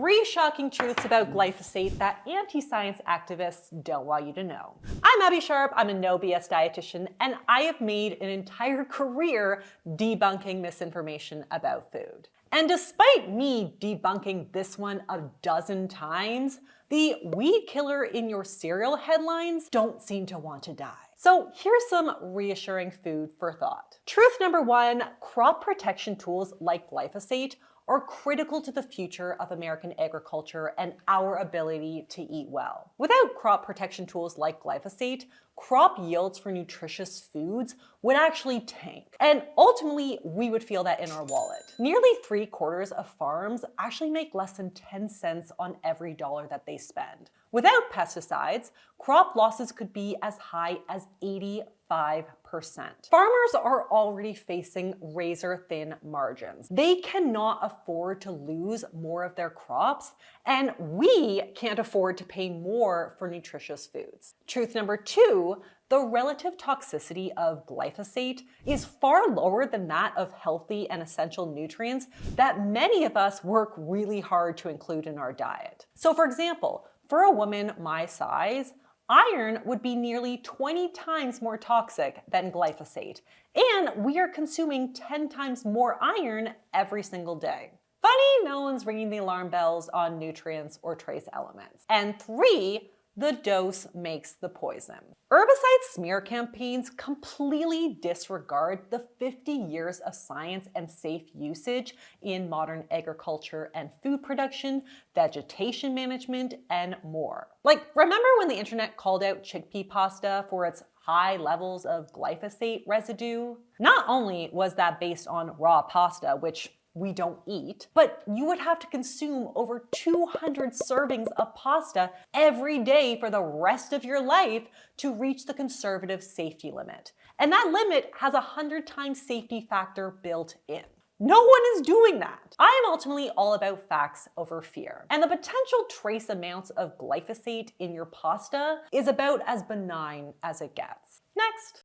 3 shocking truths about glyphosate that anti-science activists don't want you to know. I'm Abby Sharp, I'm a no BS dietitian, and I have made an entire career debunking misinformation about food. And despite me debunking this one a dozen times, the weed killer in your cereal headlines don't seem to want to die. So here's some reassuring food for thought. Truth number 1, crop protection tools like glyphosate are critical to the future of American agriculture and our ability to eat well. Without crop protection tools like glyphosate, crop yields for nutritious foods would actually tank. And ultimately, we would feel that in our wallet. Nearly 3/4 of farms actually make less than 10 cents on every dollar that they spend. Without pesticides, crop losses could be as high as 85%. Farmers are already facing razor-thin margins. They cannot afford to lose more of their crops, and we can't afford to pay more for nutritious foods. Truth number 2, the relative toxicity of glyphosate is far lower than that of healthy and essential nutrients that many of us work really hard to include in our diet. So for example, for a woman my size, iron would be nearly 20 times more toxic than glyphosate, and we are consuming 10 times more iron every single day. Funny, no one's ringing the alarm bells on nutrients or trace elements. And 3, the dose makes the poison. Herbicide smear campaigns completely disregard the 50 years of science and safe usage in modern agriculture and food production, vegetation management, and more. Like, remember when the internet called out chickpea pasta for its high levels of glyphosate residue? Not only was that based on raw pasta, which we don't eat, but you would have to consume over 200 servings of pasta every day for the rest of your life to reach the conservative safety limit. And that limit has a 100 times safety factor built in. No one is doing that. I am ultimately all about facts over fear. And the potential trace amounts of glyphosate in your pasta is about as benign as it gets. Next.